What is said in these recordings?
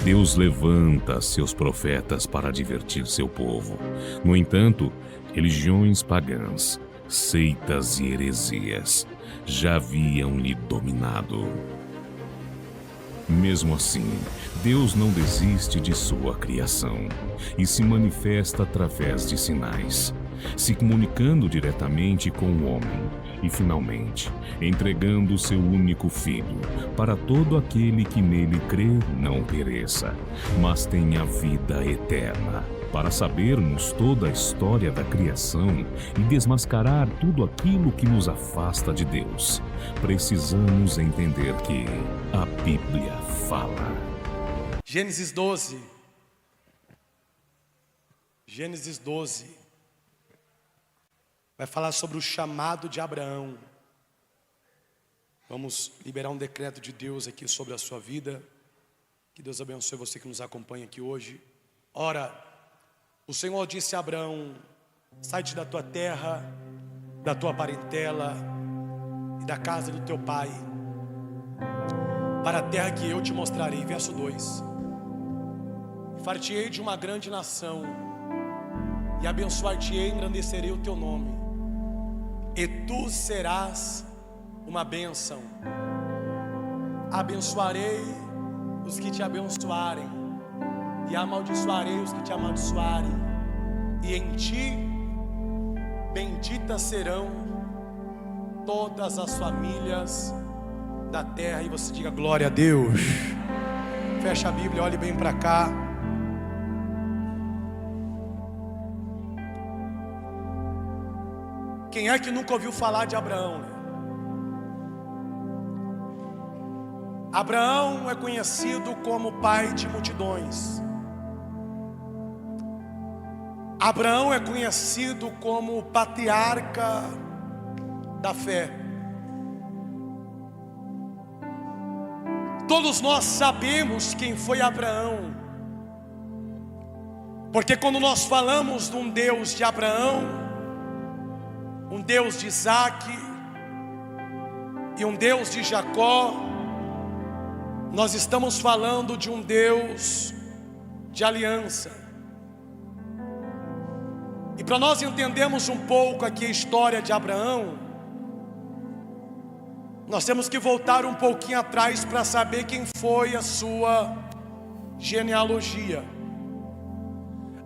Deus levanta seus profetas para advertir seu povo. No entanto, religiões pagãs, seitas e heresias já haviam lhe dominado. Mesmo assim, Deus não desiste de sua criação e se manifesta através de sinais, se comunicando diretamente com o homem e, finalmente, entregando seu único Filho para todo aquele que nele crê não pereça, mas tenha vida eterna. Para sabermos toda a história da criação e desmascarar tudo aquilo que nos afasta de Deus, precisamos entender que a Bíblia fala. Gênesis 12. Gênesis 12. Vai falar sobre o chamado de Abraão. Vamos liberar um decreto de Deus aqui sobre a sua vida. Que Deus abençoe você que nos acompanha aqui hoje. Ora, o Senhor disse a Abraão: sai-te da tua terra, da tua parentela e da casa do teu pai, para a terra que eu te mostrarei. Verso 2. Far-te-ei de uma grande nação, e abençoar-te-ei e engrandecerei o teu nome, e tu serás uma bênção. Abençoarei os que te abençoarem, e amaldiçoarei os que te amaldiçoarem, e em ti benditas serão todas as famílias da terra. E você diga glória a Deus. Fecha a Bíblia, olhe bem para cá. Quem é que nunca ouviu falar de Abraão, né? Abraão é conhecido como pai de multidões. Abraão é conhecido como o patriarca da fé. Todos nós sabemos quem foi Abraão, porque quando nós falamos de um Deus de Abraão, um Deus de Isaac e um Deus de Jacó, nós estamos falando de um Deus de aliança. E para nós entendermos um pouco aqui a história de Abraão, nós temos que voltar um pouquinho atrás para saber quem foi a sua genealogia.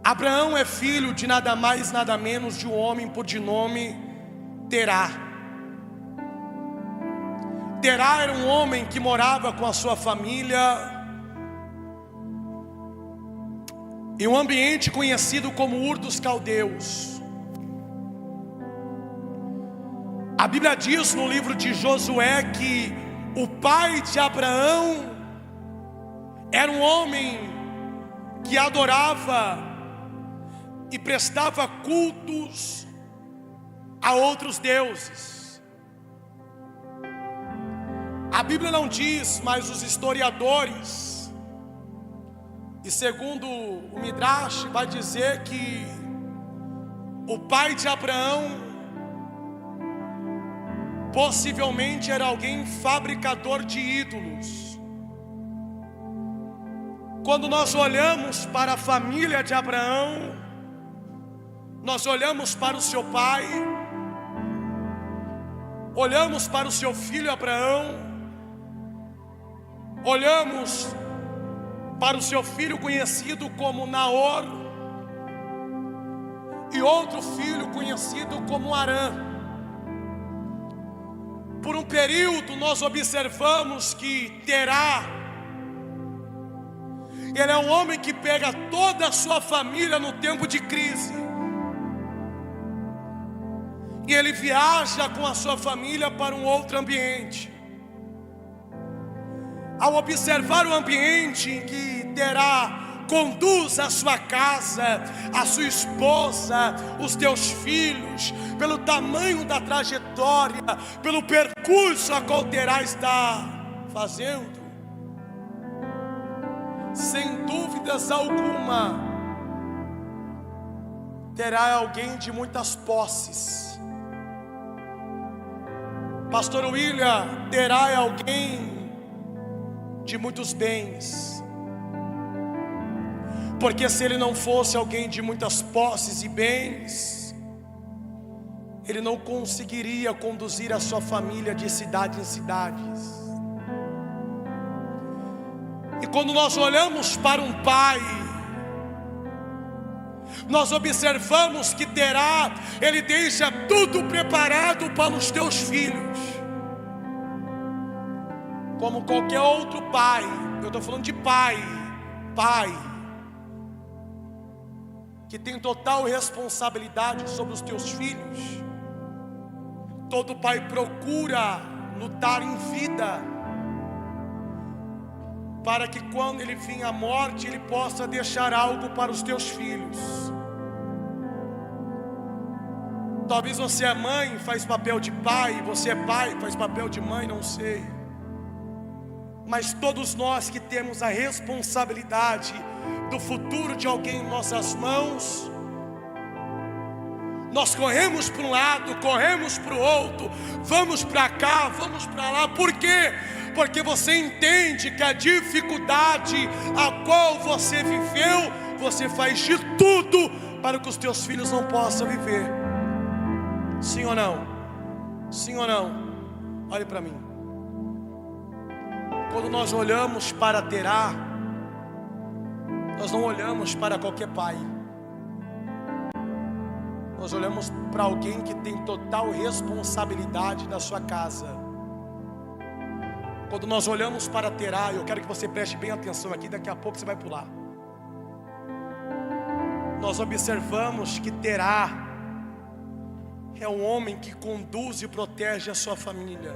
Abraão é filho de nada mais, nada menos de um homem por de nome Terá. Terá era um homem que morava com a sua família em um ambiente conhecido como Ur dos Caldeus. A Bíblia diz no livro de Josué que o pai de Abraão era um homem que adorava e prestava cultos a outros deuses. A Bíblia não diz, mas os historiadores, e segundo o Midrash, vai dizer que o pai de Abraão possivelmente era alguém fabricador de ídolos. Quando nós olhamos para a família de Abraão, nós olhamos para o seu pai, olhamos para o seu filho Abraão, olhamos para o seu filho conhecido como Naor, e outro filho conhecido como Arã. Por um período nós observamos que Terá, ele é um homem que pega toda a sua família no tempo de crise, e ele viaja com a sua família para um outro ambiente. Ao observar o ambiente em que Terá conduz a sua casa, a sua esposa, os teus filhos, pelo tamanho da trajetória, pelo percurso a qual Terá está fazendo, sem dúvidas alguma, Terá é alguém de muitas posses. Pastor William, Terá é alguém de muitos bens. Porque se ele não fosse alguém de muitas posses e bens, ele não conseguiria conduzir a sua família de cidade em cidades. E quando nós olhamos para um pai, nós observamos que Terá, ele deixa tudo preparado para os teus filhos. Como qualquer outro pai, eu estou falando de pai, que tem total responsabilidade sobre os teus filhos. Todo pai procura lutar em vida, para que quando ele vir à morte, ele possa deixar algo para os teus filhos. Talvez você é mãe, faz papel de pai, você é pai, faz papel de mãe, não sei. Mas todos nós que temos a responsabilidade do futuro de alguém em nossas mãos, nós corremos para um lado, corremos para o outro, vamos para cá, vamos para lá. Por quê? Porque você entende que a dificuldade a qual você viveu, você faz de tudo para que os teus filhos não possam viver. Sim ou não? Sim ou não? Olhe para mim. Quando nós olhamos para Terá, nós não olhamos para qualquer pai. Nós olhamos para alguém que tem total responsabilidade da sua casa. Quando nós olhamos para Terá, eu quero que você preste bem atenção aqui, daqui a pouco você vai pular. Nós observamos que Terá é um homem que conduz e protege a sua família.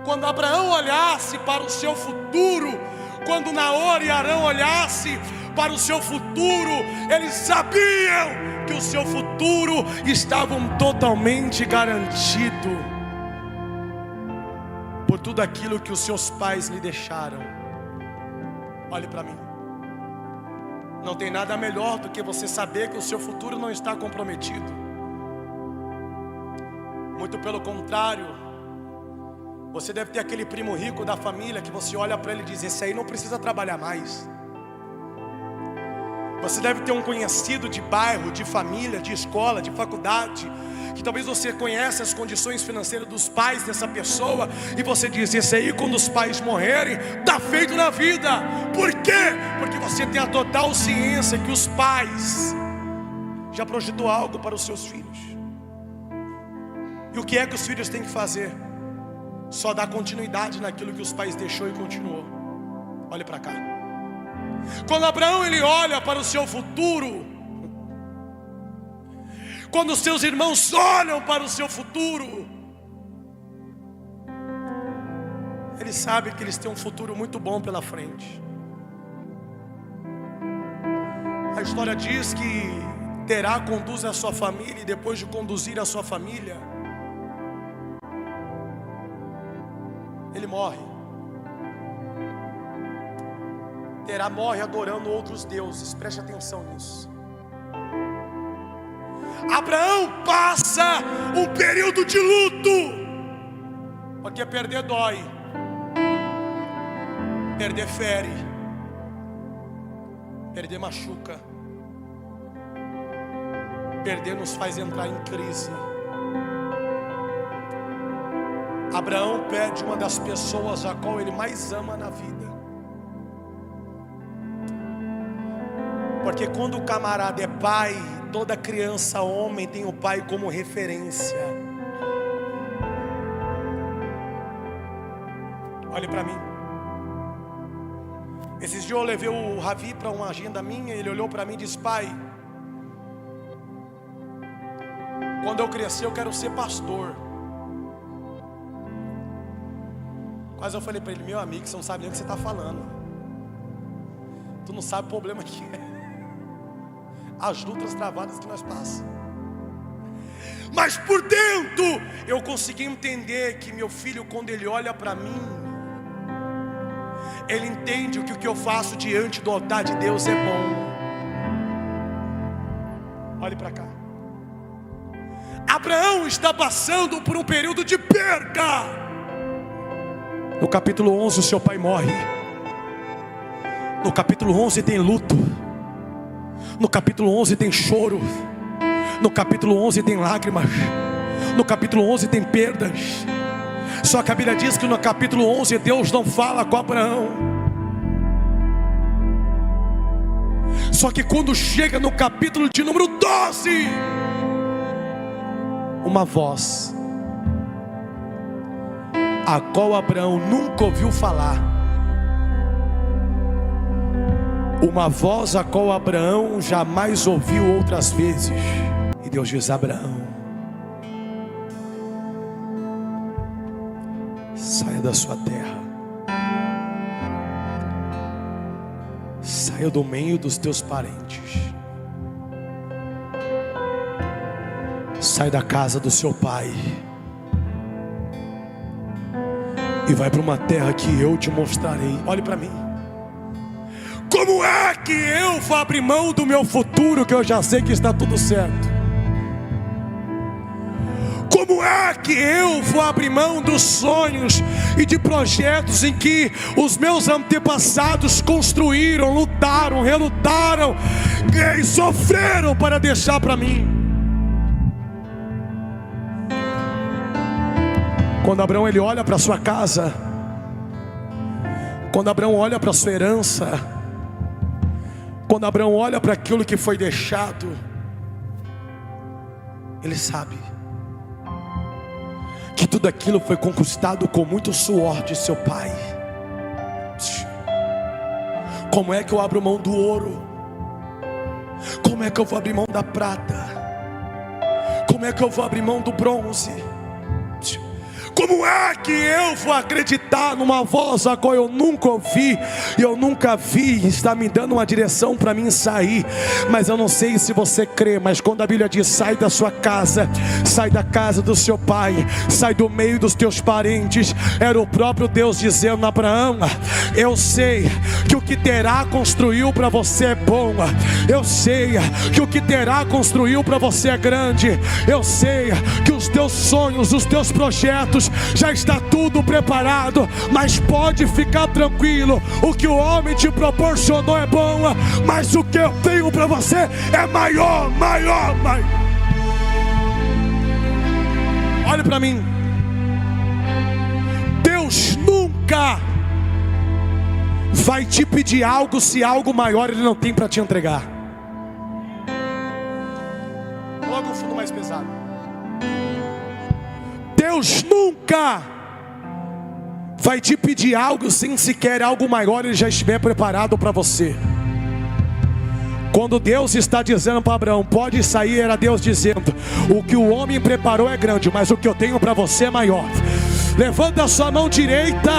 Quando Abraão olhasse para o seu futuro, quando Naor e Arão olhassem para o seu futuro, eles sabiam que o seu futuro estava totalmente garantido por tudo aquilo que os seus pais lhe deixaram. Olhe para mim. Não tem nada melhor do que você saber que o seu futuro não está comprometido. Muito pelo contrário. Você deve ter aquele primo rico da família que você olha para ele e diz: esse aí não precisa trabalhar mais. Você deve ter um conhecido de bairro, de família, de escola, de faculdade, que talvez você conheça as condições financeiras dos pais dessa pessoa, e você diz: esse aí, quando os pais morrerem, está feito na vida. Por quê? Porque você tem a total ciência que os pais já projetou algo para os seus filhos. E o que é que os filhos têm que fazer? Só dar continuidade naquilo que os pais deixou e continuou. Olhe para cá. Quando Abraão ele olha para o seu futuro, quando os seus irmãos olham para o seu futuro, ele sabe que eles têm um futuro muito bom pela frente. A história diz que Terá conduz a sua família, e depois de conduzir a sua família, ele morre. Terá morre adorando outros deuses. Preste atenção nisso. Abraão passa um período de luto, porque perder dói, perder fere, perder machuca, perder nos faz entrar em crise. Abraão perde uma das pessoas a qual ele mais ama na vida. Porque quando o camarada é pai, toda criança homem tem o pai como referência. Olhe para mim. Esses dias eu levei o Ravi para uma agenda minha. Ele olhou para mim e disse: pai, quando eu crescer eu quero ser pastor. Quase eu falei para ele: meu amigo, você não sabe nem o que você está falando. Tu não sabe o problema que é. As lutas travadas que nós passamos. Mas por dentro eu consegui entender que meu filho, quando ele olha para mim, ele entende que o que eu faço diante do altar de Deus é bom. Olhe para cá. Abraão está passando por um período de perca. No capítulo 11 o seu pai morre. No capítulo 11 tem luto. No capítulo 11 tem choro. No capítulo 11 tem lágrimas. No capítulo 11 tem perdas. Só que a Bíblia diz que no capítulo 11 Deus não fala com Abraão. Só que quando chega no capítulo de número 12, uma voz, a qual Abraão nunca ouviu falar, uma voz a qual Abraão jamais ouviu outras vezes. E Deus diz: Abraão, saia da sua terra, saia do meio dos teus parentes, sai da casa do seu pai e vai para uma terra que eu te mostrarei. Olhe para mim. Como é que eu vou abrir mão do meu futuro, que eu já sei que está tudo certo? Como é que eu vou abrir mão dos sonhos e de projetos em que os meus antepassados construíram, lutaram, relutaram e sofreram para deixar para mim? Quando Abraão ele olha para sua casa, quando Abraão olha para sua herança, quando Abraão olha para aquilo que foi deixado, ele sabe que tudo aquilo foi conquistado com muito suor de seu pai. Como é que eu abro mão do ouro? Como é que eu vou abrir mão da prata? Como é que eu vou abrir mão do bronze? Como é que eu vou acreditar numa voz a qual eu nunca ouvi e eu nunca vi, está me dando uma direção para mim sair? Mas eu não sei se você crê, mas quando a Bíblia diz: sai da sua casa, sai da casa do seu pai, sai do meio dos teus parentes, era o próprio Deus dizendo a Abraão: eu sei que o que Terá construiu para você é bom, eu sei que o que Terá construiu para você é grande, eu sei que os teus sonhos, os teus projetos, já está tudo preparado, mas pode ficar tranquilo, o que o homem te proporcionou é bom, mas o que eu tenho para você é maior. Olhe para mim. Deus nunca vai te pedir algo se algo maior Ele não tem para te entregar. Coloca o fundo mais pesado. Deus nunca vai te pedir algo sem sequer algo maior Ele já estiver preparado para você. Quando Deus está dizendo para Abraão: pode sair, era Deus dizendo: o que o homem preparou é grande, mas o que eu tenho para você é maior. Levanta a sua mão direita,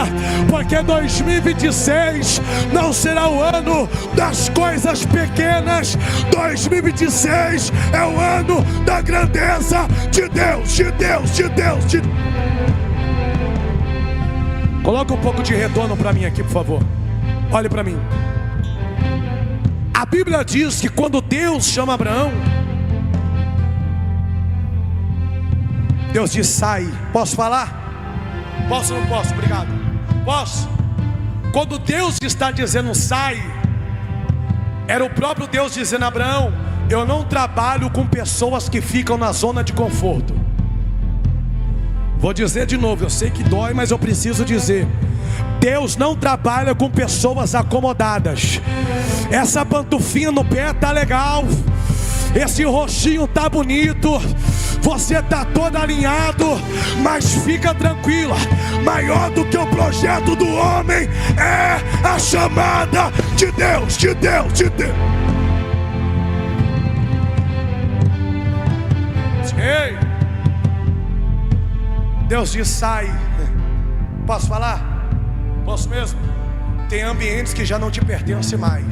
porque 2026 não será o ano das coisas pequenas. 2026 é o ano da grandeza de Deus, Coloca um pouco de retorno para mim aqui, por favor. Olhe para mim. A Bíblia diz que quando Deus chama Abraão, Deus diz: sai. Posso falar? Posso ou não posso? Obrigado. Posso? Quando Deus está dizendo sai, era o próprio Deus dizendo a Abraão: eu não trabalho com pessoas que ficam na zona de conforto. Vou dizer de novo, eu sei que dói, mas eu preciso dizer: Deus não trabalha com pessoas acomodadas. Essa pantufinha no pé tá legal, esse roxinho tá bonito, você tá todo alinhado, mas fica tranquila, maior do que o projeto do homem é a chamada de Deus, Ei, Deus diz: sai. Posso falar? Posso mesmo? Tem ambientes que já não te pertencem mais.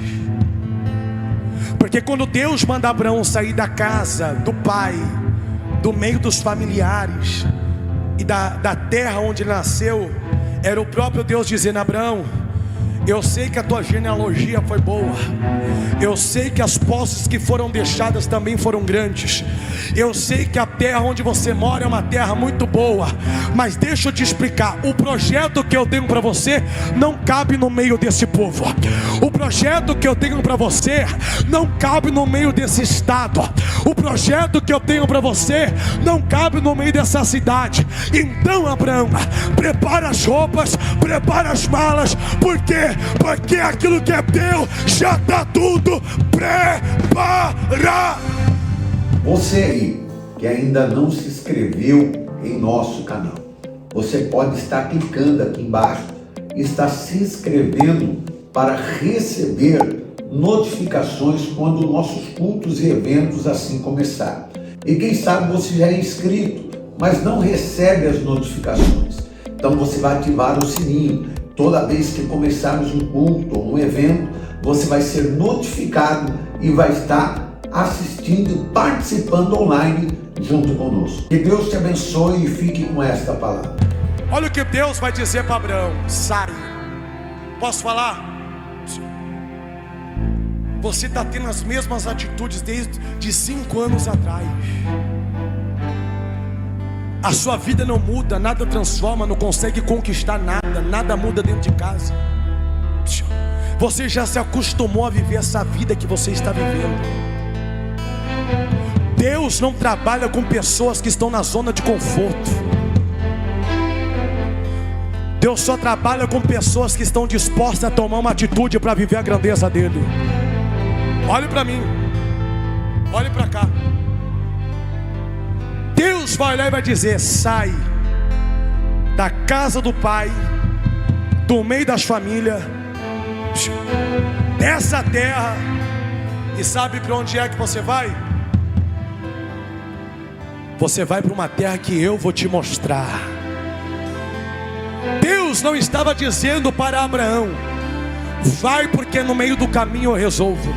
Porque quando Deus manda Abraão sair da casa do pai, do meio dos familiares e da terra onde ele nasceu, era o próprio Deus dizendo: Abraão, Eu sei que a tua genealogia foi boa. Eu sei que as posses que foram deixadas também foram grandes. Eu sei que a terra onde você mora é uma terra muito boa. Mas deixa eu te explicar. O projeto que eu tenho para você não cabe no meio desse povo. O projeto que eu tenho para você não cabe no meio desse estado. O projeto que eu tenho para você não cabe no meio dessa cidade. Então, Abraão, prepara as roupas, prepara as malas. Por quê? Porque aquilo que é teu já está tudo preparado. Você aí que ainda não se inscreveu em nosso canal, você pode estar clicando aqui embaixo e estar se inscrevendo para receber notificações quando nossos cultos e eventos assim começarem. E quem sabe você já é inscrito, mas não recebe as notificações. Então você vai ativar o sininho. Toda vez que começarmos um culto ou um evento, você vai ser notificado e vai estar assistindo, participando online junto conosco. Que Deus te abençoe e fique com esta palavra. Olha o que Deus vai dizer para Abraão: sai. Posso falar? Você está tendo as mesmas atitudes desde 5 anos atrás. A sua vida não muda, nada transforma, não consegue conquistar nada, nada muda dentro de casa. Você já se acostumou a viver essa vida que você está vivendo. Deus não trabalha com pessoas que estão na zona de conforto. Deus só trabalha com pessoas que estão dispostas a tomar uma atitude para viver a grandeza dele. Olhe para mim, olhe para cá. Deus vai olhar e vai dizer: sai da casa do pai, do meio das famílias, dessa terra. E sabe para onde é que você vai? Você vai para uma terra que eu vou te mostrar. Deus não estava dizendo para Abraão: vai porque no meio do caminho eu resolvo.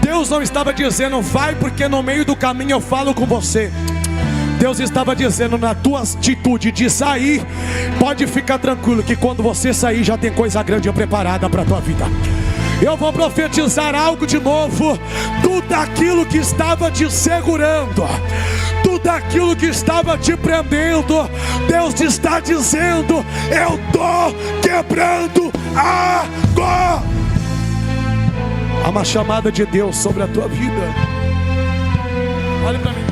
Deus não estava dizendo: vai porque no meio do caminho eu falo com você. Deus estava dizendo: na tua atitude de sair, pode ficar tranquilo que quando você sair já tem coisa grande preparada para a tua vida. Eu vou profetizar algo de novo. Tudo aquilo que estava te segurando, tudo aquilo que estava te prendendo, Deus te está dizendo: eu estou quebrando agora. Há uma chamada de Deus sobre a tua vida. Olha para mim.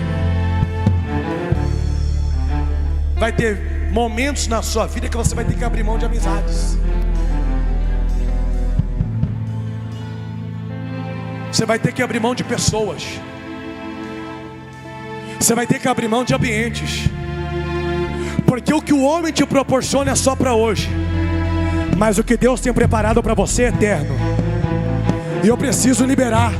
Vai ter momentos na sua vida que você vai ter que abrir mão de amizades. Você vai ter que abrir mão de pessoas. Você vai ter que abrir mão de ambientes. Porque o que o homem te proporciona é só para hoje, mas o que Deus tem preparado para você é eterno. E eu preciso liberar.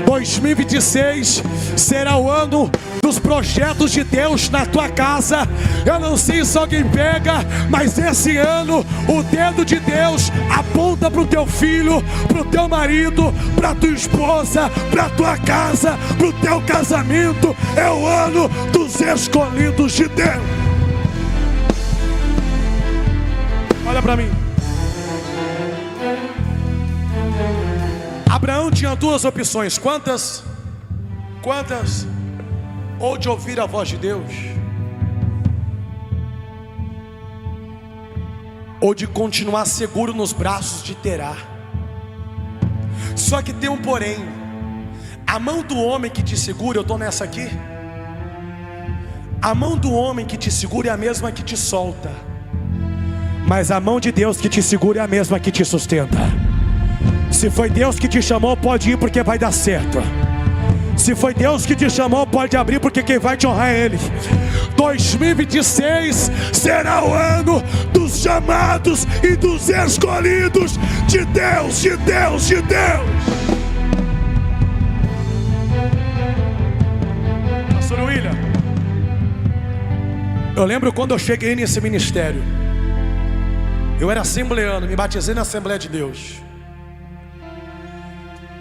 2026 será o ano dos projetos de Deus na tua casa. Eu não sei se alguém pega, mas esse ano o dedo de Deus aponta para o teu filho, para o teu marido, para a tua esposa, para a tua casa, para o teu casamento. É o ano dos escolhidos de Deus. Olha para mim. Abraão tinha 2 opções. Quantas? Ou de ouvir a voz de Deus, ou de continuar seguro nos braços de Terá. Só que tem um porém. A mão do homem que te segura, eu estou nessa aqui. A mão do homem que te segura é a mesma que te solta, mas a mão de Deus que te segura é a mesma que te sustenta. Se foi Deus que te chamou, pode ir porque vai dar certo. Se foi Deus que te chamou, pode abrir porque quem vai te honrar é Ele. 2026 será o ano dos chamados e dos escolhidos de Deus, de Deus, de Deus. Pastor William, eu lembro quando eu cheguei nesse ministério. Eu era assembleano, me batizei na Assembleia de Deus.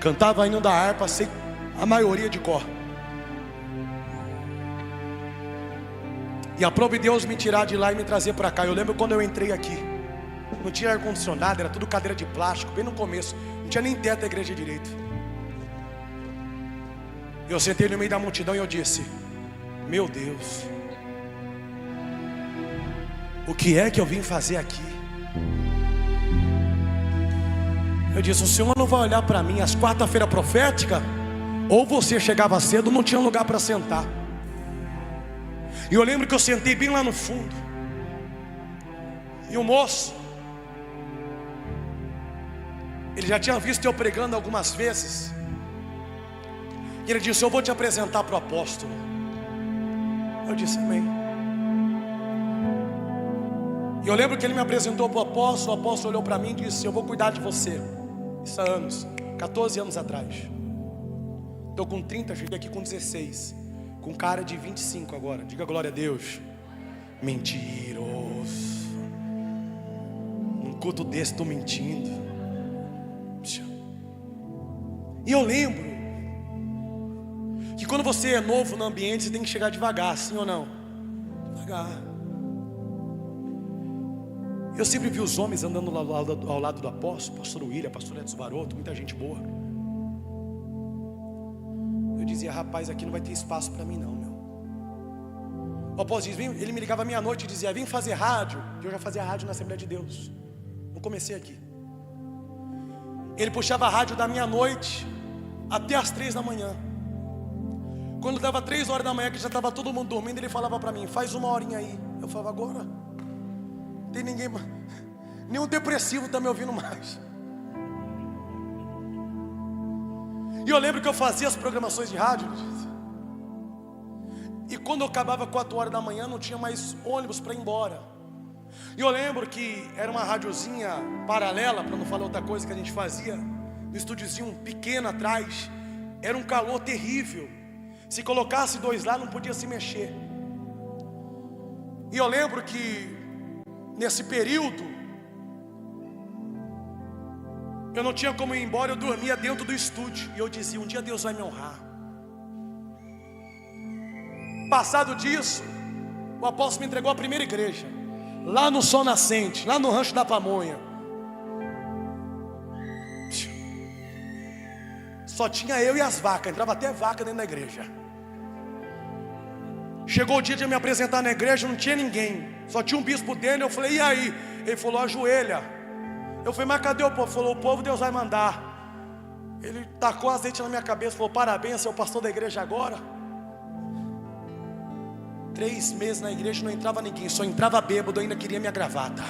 Cantava hino da harpa, sei a maioria de cor. E aprove Deus me tirar de lá e me trazer para cá. Eu lembro quando eu entrei aqui. Não tinha ar-condicionado, era tudo cadeira de plástico, bem no começo. Não tinha nem teto da igreja direito. Eu sentei no meio da multidão e eu disse: meu Deus, o que é que eu vim fazer aqui? Eu disse: o Senhor não vai olhar para mim às quarta-feira profética? Ou você chegava cedo, não tinha lugar para sentar. E eu lembro que eu sentei bem lá no fundo. E o moço, ele já tinha visto eu pregando algumas vezes. E ele disse: eu vou te apresentar para o apóstolo. Eu disse: amém. E eu lembro que ele me apresentou para o apóstolo olhou para mim e disse: eu vou cuidar de você. Isso há anos, 14 anos atrás. Estou com 30, cheguei aqui com 16. Com cara de 25 agora. Diga glória a Deus. Mentiroso. Num culto desse estou mentindo. E eu lembro que quando você é novo no ambiente, você tem que chegar devagar, sim ou não? Devagar. Eu sempre vi os homens andando ao lado do apóstolo, pastor William, pastor Edson Baroto, muita gente boa. Eu dizia: rapaz, aqui não vai ter espaço para mim não, meu. O apóstolo diz, ele me ligava meia-noite e dizia: vem fazer rádio. Eu já fazia rádio na Assembleia de Deus. Não comecei aqui. Ele puxava a rádio da meia-noite até as 3 da manhã. Quando dava 3 horas da manhã, que já estava todo mundo dormindo, ele falava para mim: faz 1 horinha aí. Eu falava: agora? Não tem ninguém mais. Nenhum depressivo está me ouvindo mais. E eu lembro que eu fazia as programações de rádio. E quando eu acabava 4 horas da manhã, não tinha mais ônibus para ir embora. E eu lembro que era uma radiozinha paralela, para não falar outra coisa que a gente fazia, no estúdiozinho pequeno atrás. Era um calor terrível. Se colocasse 2 lá, não podia se mexer. E eu lembro que nesse período eu não tinha como ir embora, eu dormia dentro do estúdio. E eu dizia: um dia Deus vai me honrar. Passado disso, o apóstolo me entregou a primeira igreja, lá no Sol Nascente, lá no Rancho da Pamonha. Só tinha eu e as vacas, entrava até vaca dentro da igreja. Chegou o dia de eu me apresentar na igreja, não tinha ninguém, só tinha um bispo dentro. Eu falei: e aí? Ele falou: ajoelha. Eu falei: mas cadê o povo? Ele falou: o povo Deus vai mandar. Ele tacou azeite na minha cabeça, falou: parabéns, você é o pastor da igreja agora. 3 meses na igreja, não entrava ninguém, só entrava bêbado, ainda queria minha gravata.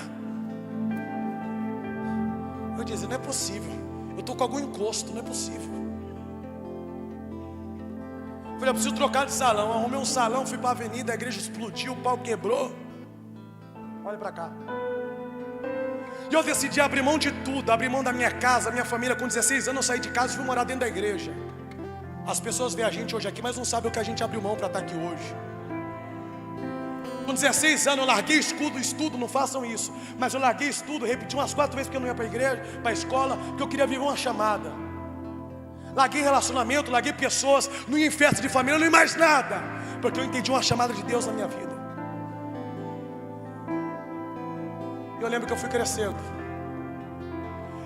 Eu dizia: não é possível, eu estou com algum encosto, não é possível. Eu falei: eu preciso trocar de salão. Eu arrumei um salão, fui para a avenida, a igreja explodiu, o pau quebrou. Olha para cá. E eu decidi abrir mão de tudo, abrir mão da minha casa, minha família. Com 16 anos eu saí de casa e fui morar dentro da igreja. As pessoas veem a gente hoje aqui, mas não sabem o que a gente abriu mão para estar aqui hoje. Com 16 anos eu larguei estudo, não façam isso. Mas eu larguei estudo, repeti umas 4 vezes porque eu não ia para a igreja, para a escola, porque eu queria viver uma chamada. Larguei relacionamento, larguei pessoas, não ia em festa de família, não ia mais nada, porque eu entendi uma chamada de Deus na minha vida. Eu lembro que eu fui crescendo.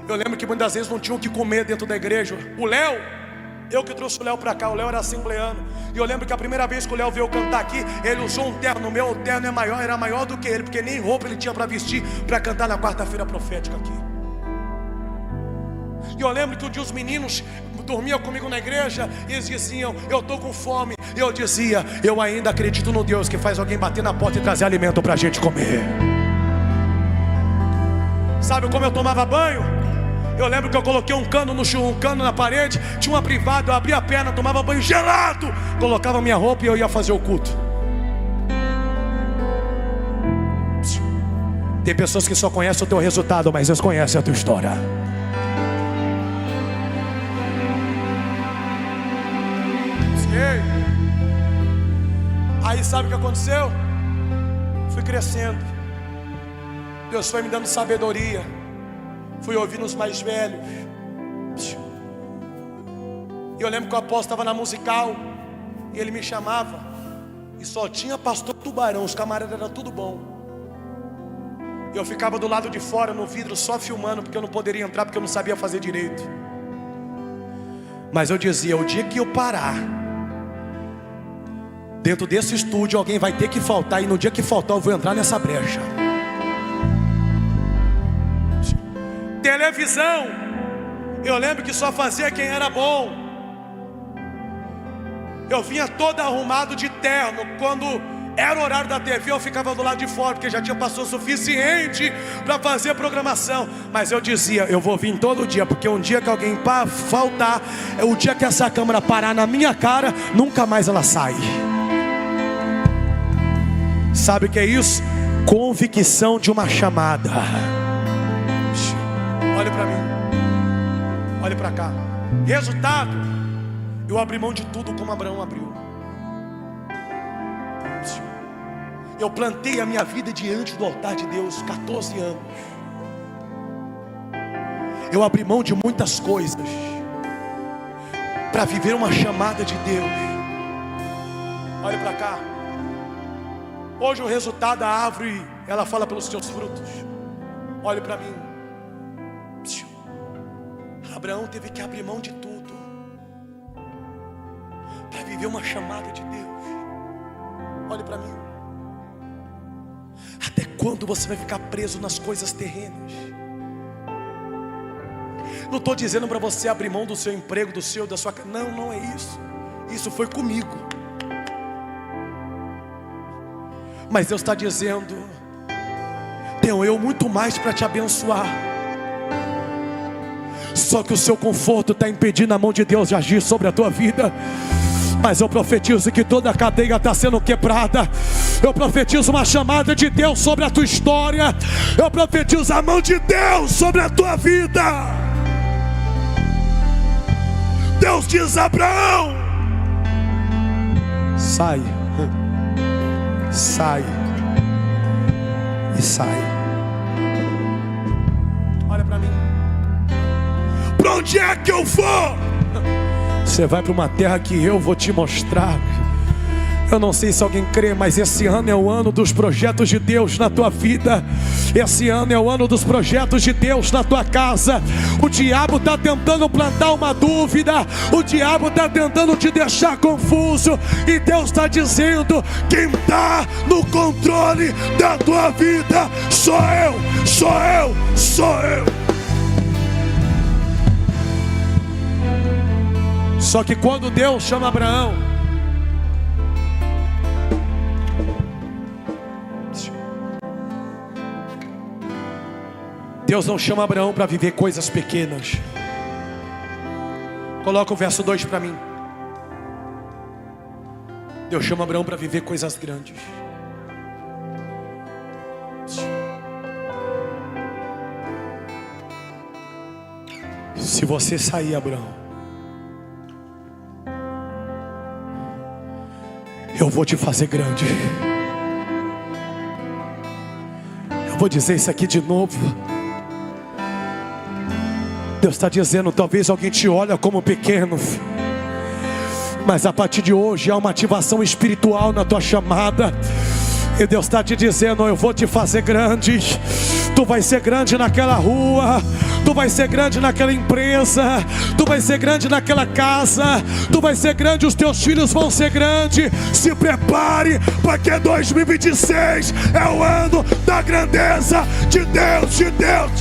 Eu lembro que muitas vezes não tinha o que comer dentro da igreja. O Léo, eu que trouxe o Léo para cá, o Léo era assembleano. E eu lembro que a primeira vez que o Léo veio cantar aqui, ele usou um terno. O meu terno era maior do que ele, porque nem roupa ele tinha para vestir para cantar na quarta-feira profética aqui. E eu lembro que um dia os meninos dormiam comigo na igreja e eles diziam: eu estou com fome. E eu dizia: eu ainda acredito no Deus que faz alguém bater na porta e trazer alimento para a gente comer. Sabe como eu tomava banho? Eu lembro que eu coloquei um cano na parede, tinha uma privada, eu abria a perna, tomava banho gelado, colocava minha roupa e eu ia fazer o culto. Tem pessoas que só conhecem o teu resultado, mas eles conhecem a tua história. Aí sabe o que aconteceu? Fui crescendo, Deus foi me dando sabedoria, fui ouvindo os mais velhos. E eu lembro que o apóstolo estava na musical e ele me chamava e só tinha pastor Tubarão, os camaradas eram tudo bom. Eu ficava do lado de fora no vidro só filmando, porque eu não poderia entrar, porque eu não sabia fazer direito. Mas eu dizia, o dia que eu parar dentro desse estúdio, alguém vai ter que faltar, e no dia que faltar eu vou entrar nessa brecha. Televisão, eu lembro que só fazia quem era bom. Eu vinha todo arrumado de terno. Quando era o horário da TV, eu ficava do lado de fora, porque já tinha pastor suficiente para fazer programação. Mas eu dizia, eu vou vir todo dia, porque um dia que alguém faltar, é o dia que essa câmera parar na minha cara, nunca mais ela sai. Sabe o que é isso? Convicção de uma chamada. Olha para mim, olha para cá. Resultado, eu abri mão de tudo como Abraão abriu. Eu plantei a minha vida diante do altar de Deus, 14 anos. Eu abri mão de muitas coisas para viver uma chamada de Deus. Olha para cá. Hoje o resultado da árvore, ela fala pelos seus frutos. Olhe para mim. Abraão teve que abrir mão de tudo para viver uma chamada de Deus. Olhe para mim. Até quando você vai ficar preso nas coisas terrenas? Não estou dizendo para você abrir mão do seu emprego, da sua casa. Não, não é isso. Isso foi comigo. Mas Deus está dizendo, tenho eu muito mais para te abençoar. Só que o seu conforto está impedindo a mão de Deus de agir sobre a tua vida. Mas eu profetizo que toda a cadeia está sendo quebrada. Eu profetizo uma chamada de Deus sobre a tua história. Eu profetizo a mão de Deus sobre a tua vida. Deus diz a Abraão: sai, sai e sai. Olha para mim. Para onde é que eu vou? Você vai para uma terra que eu vou te mostrar. Eu não sei se alguém crê, mas esse ano é o ano dos projetos de Deus na tua vida. Esse ano é o ano dos projetos de Deus na tua casa. O diabo está tentando plantar uma dúvida. O diabo está tentando te deixar confuso. E Deus está dizendo, quem está no controle da tua vida sou eu, sou eu, sou eu. Só que quando Deus chama Abraão, Deus não chama Abraão para viver coisas pequenas. Coloca o verso 2 para mim. Deus chama Abraão para viver coisas grandes. Se você sair, Abraão, eu vou te fazer grande. Eu vou dizer isso aqui de novo. Deus está dizendo, talvez alguém te olhe como pequeno, mas a partir de hoje há uma ativação espiritual na tua chamada. E Deus está te dizendo, eu vou te fazer grande. Tu vai ser grande naquela rua, tu vai ser grande naquela empresa, tu vai ser grande naquela casa, tu vai ser grande, os teus filhos vão ser grandes. Se prepare, porque 2026 é o ano da grandeza de Deus, de Deus.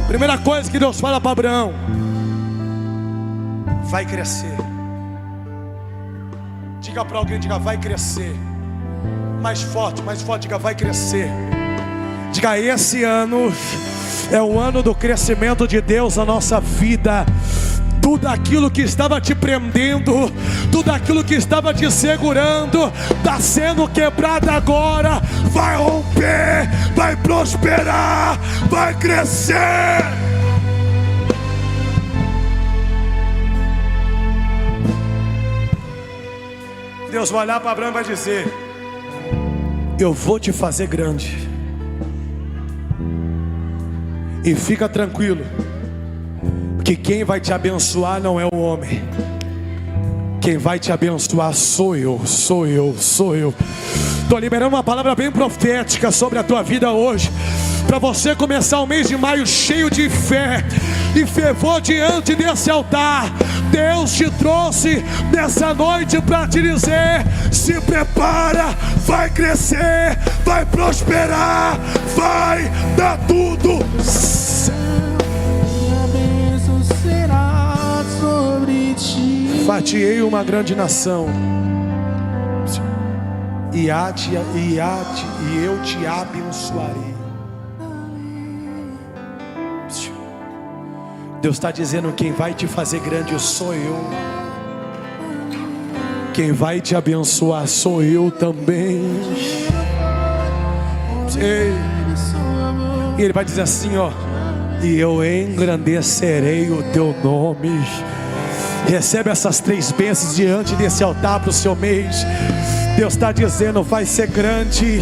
Primeira coisa que Deus fala para Abraão: vai crescer. Diga para alguém, diga, vai crescer. Mais forte, diga, vai crescer. Diga, esse ano é o ano do crescimento de Deus na nossa vida. Tudo aquilo que estava te prendendo, tudo aquilo que estava te segurando, está sendo quebrado agora. Vai romper, vai prosperar, vai crescer. Deus vai olhar para Abraão e vai dizer: eu vou te fazer grande. E fica tranquilo, que quem vai te abençoar não é o homem. Quem vai te abençoar sou eu, sou eu, sou eu. Estou liberando uma palavra bem profética sobre a tua vida hoje, para você começar o mês de maio cheio de fé e fervor diante desse altar. Deus te trouxe nessa noite para te dizer: se prepara, vai crescer, vai prosperar, vai dar tudo certo. Fatiei uma grande nação, e eu te abençoarei. Deus está dizendo: quem vai te fazer grande sou eu, quem vai te abençoar sou eu também. E Ele vai dizer assim, ó: e eu engrandecerei o teu nome. Recebe essas 3 bênçãos diante desse altar para o seu mês. Deus está dizendo: vai ser grande,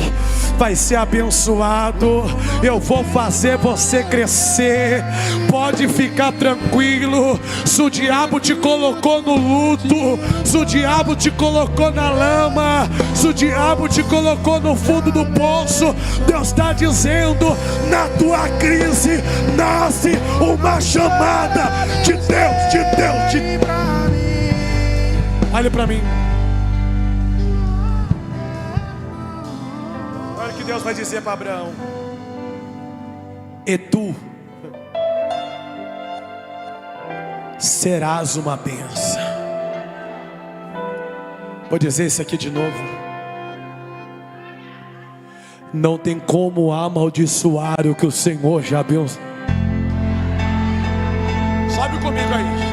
vai ser abençoado, eu vou fazer você crescer. Pode ficar tranquilo. Se o diabo te colocou no luto, se o diabo te colocou na lama, se o diabo te colocou no fundo do poço, Deus está dizendo: na tua crise nasce uma chamada de Deus, Olhe para mim. Olha o que Deus vai dizer para Abraão: e tu serás uma bênção. Vou dizer isso aqui de novo: não tem como amaldiçoar o que o Senhor já abençoou. Sobe comigo aí.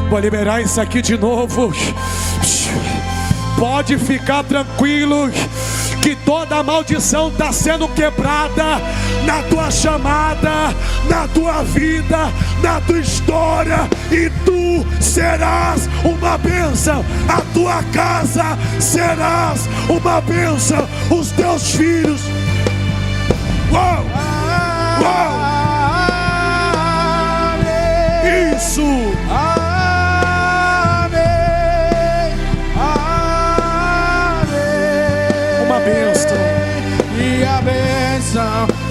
Vou liberar isso aqui de novo. Pode ficar tranquilo que toda maldição está sendo quebrada na tua chamada, na tua vida, na tua história. E tu serás uma bênção. A tua casa serás uma bênção. Os teus filhos. Uau! Uau! Isso!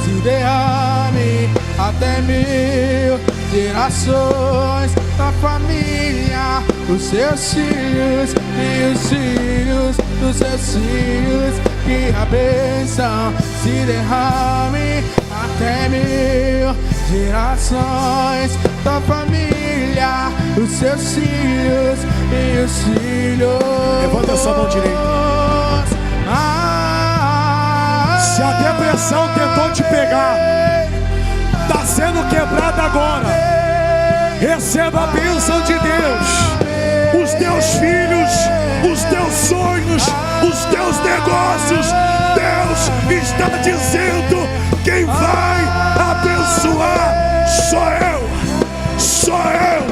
Se derrame até 1000 gerações da família, os seus filhos e os filhos dos seus filhos. Que a bênção se derrame até 1000 gerações da família, os seus filhos e os filhos. Levanta sua mão direita. Se a depressão tentou te pegar, está sendo quebrada agora. Receba a bênção de Deus. Os teus filhos, os teus sonhos, os teus negócios, Deus está dizendo: quem vai abençoar sou eu. Sou eu.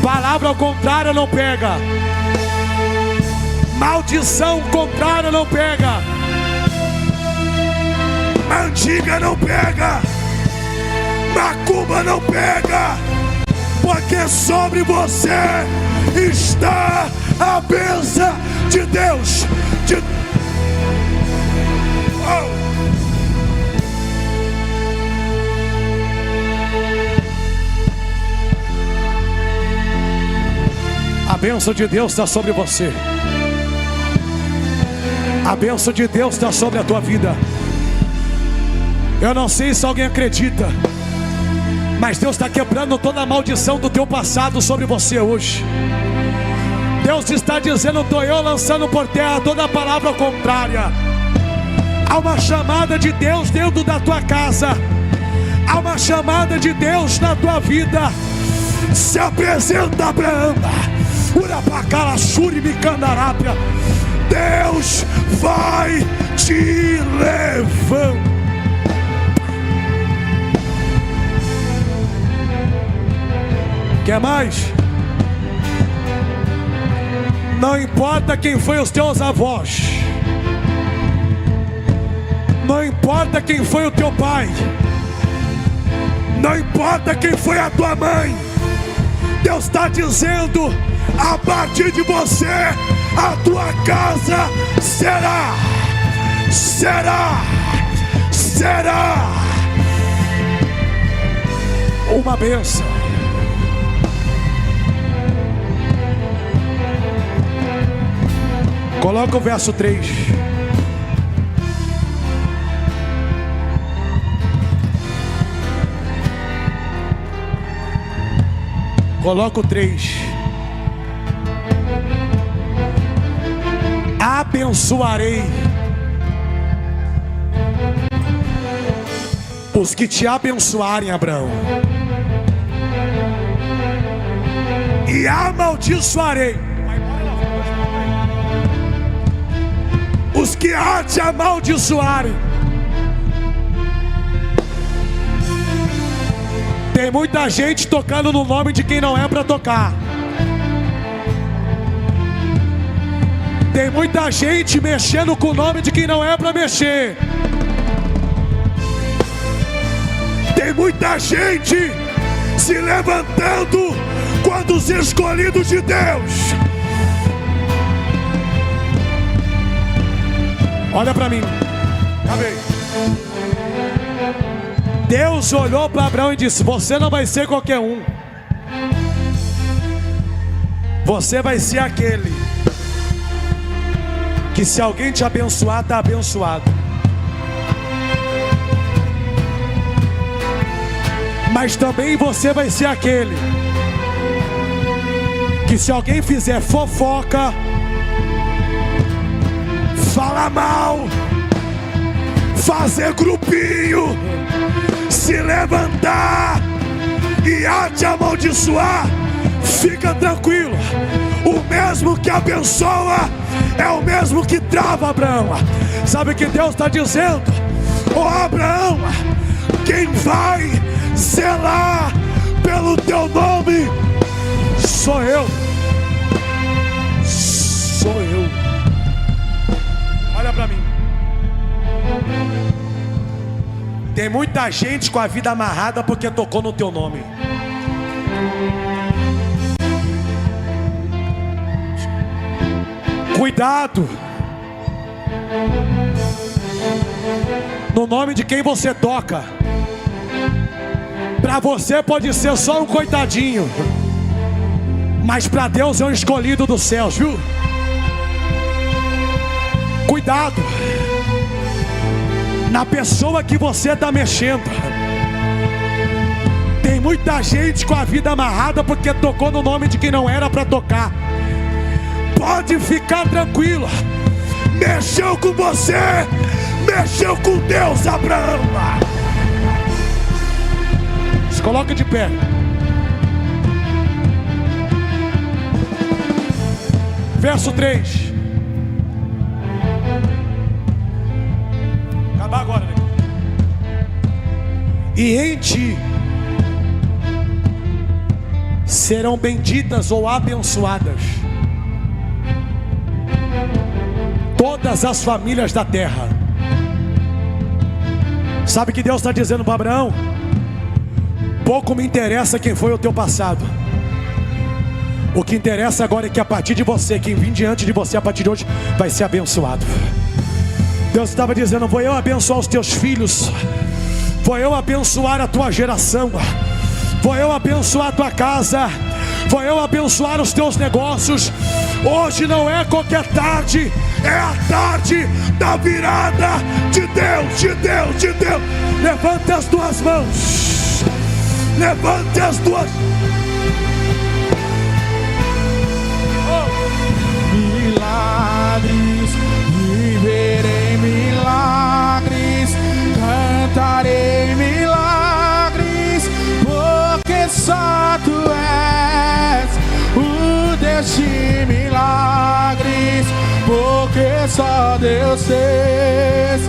Palavra ao contrário não pega. Maldição contrária não pega. Antiga não pega. Macumba não pega. Porque sobre você está a bênção de Deus. A bênção de Deus está sobre você. A bênção de Deus está sobre a tua vida. Eu não sei se alguém acredita, mas Deus está quebrando toda a maldição do teu passado sobre você hoje. Deus está dizendo: estou eu lançando por terra toda a palavra contrária. Há uma chamada de Deus dentro da tua casa. Há uma chamada de Deus na tua vida. Se apresenta, Abraão. Urapacala, Shurimi, Candarápia. Deus vai te levantar. Quer mais? Não importa quem foi os teus avós, não importa quem foi o teu pai, não importa quem foi a tua mãe, Deus está dizendo: a partir de você, a tua casa será uma bênção. Coloca o verso 3. Coloca o 3. Abençoarei os que te abençoarem, Abraão, e amaldiçoarei os que há te amaldiçoarem. Tem muita gente tocando no nome de quem não é para tocar. Tem muita gente mexendo com o nome de quem não é para mexer. Tem muita gente se levantando quando os escolhidos de Deus. Olha para mim. Acabei. Deus olhou para Abraão e disse: você não vai ser qualquer um. Você vai ser aquele que, se alguém te abençoar, está abençoado. Mas também você vai ser aquele que, se alguém fizer fofoca, falar mal, fazer grupinho, se levantar e a te amaldiçoar, fica tranquilo. O mesmo que abençoa é o mesmo que trava, Abraão. Sabe o que Deus está dizendo? Ô Abraão, quem vai zelar pelo teu nome sou eu. Sou eu. Olha para mim. Tem muita gente com a vida amarrada porque tocou no teu nome. Cuidado no nome de quem você toca. Para você pode ser só um coitadinho, mas para Deus é um escolhido dos céus, viu? Cuidado na pessoa que você está mexendo. Tem muita gente com a vida amarrada porque tocou no nome de quem não era para tocar. Pode ficar tranquilo. Mexeu com você, mexeu com Deus, Abraão. Se coloca de pé. Verso 3. Acabar agora, né? E em ti serão benditas ou abençoadas todas as famílias da terra. Sabe o que Deus está dizendo para Abraão? Pouco me interessa quem foi o teu passado. O que interessa agora é que a partir de você, quem vir diante de você a partir de hoje vai ser abençoado. Deus estava dizendo: vou eu abençoar os teus filhos, vou eu abençoar a tua geração, vou eu abençoar a tua casa, vou eu abençoar os teus negócios. Hoje não é qualquer tarde, é a tarde da virada de Deus, de Deus, de Deus. Levante as tuas mãos, levante as tuas. Milagres, viverei milagres, cantarei milagres, porque só tu és o Deus de milagres, porque só Deus fez,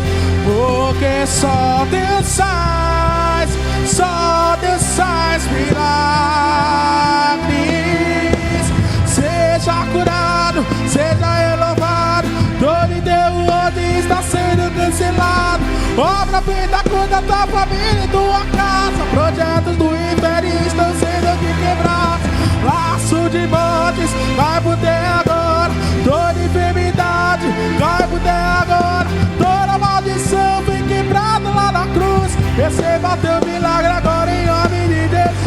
porque só Deus faz milagres. Seja curado, seja elevado, todo enterro onde está sendo cancelado. Obra feita contra a tua família e tua casa, projetos do império estão sendo aqui quebrados. laço de mortes, cai por terra agora. Toda enfermidade, cai por terra agora. Toda maldição foi quebrada lá na cruz. Receba teu milagre agora em nome de Jesus.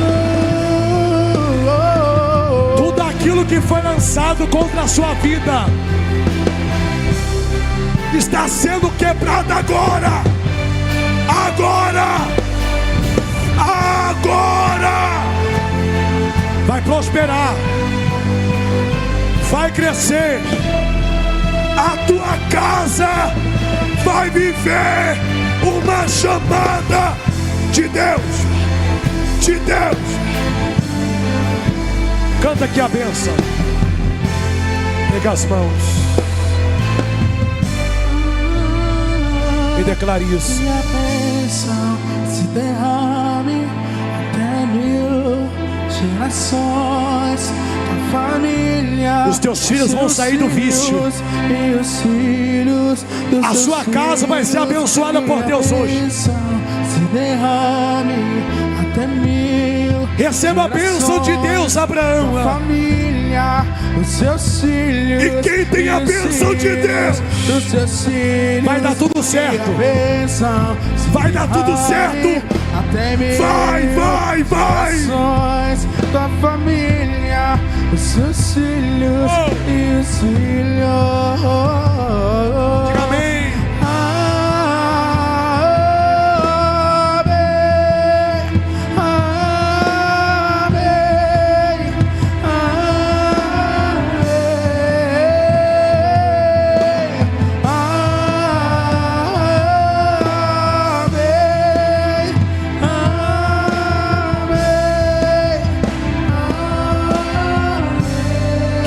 Tudo aquilo que foi lançado contra a sua vida está sendo quebrado agora. Agora! Agora! Vai prosperar, vai crescer, a tua casa vai viver uma chamada de Deus, de Deus. Canta aqui a bênção, pega as mãos e declare isso. E a bênção se derrame até 1000 gerações da família. Os teus filhos vão sair do vício. E os filhos dos a sua casa vai ser abençoada por Deus hoje. Se derrame até 1000. Receba a bênção de Deus, Abraão. Família, os seus filhos. E quem tem a bênção de Deus, dos seus filhos, vai dar tudo certo. Vai dar tudo certo. Vai, vai, vai. Da família, os seus filhos e os filhos. Diga amém.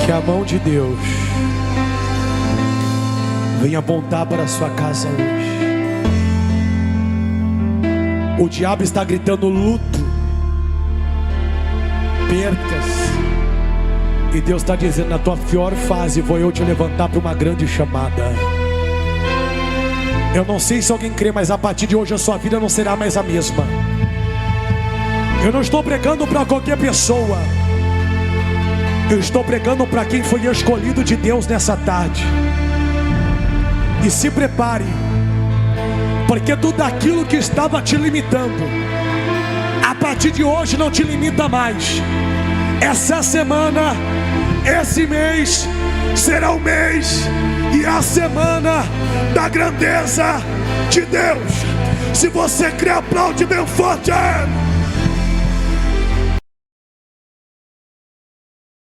Que a mão de Deus venha apontar para a sua casa hoje. O diabo está gritando luto, percas, e Deus está dizendo: na tua pior fase vou eu te levantar para uma grande chamada. Eu não sei se alguém crê, mas a partir de hoje a sua vida não será mais a mesma. Eu não estou pregando para qualquer pessoa, eu estou pregando para quem foi escolhido de Deus nessa tarde. E se prepare, porque tudo aquilo que estava te limitando, a partir de hoje não te limita mais. Essa semana, esse mês, será o mês e a semana da grandeza de Deus. Se você crê, aplaude bem forte.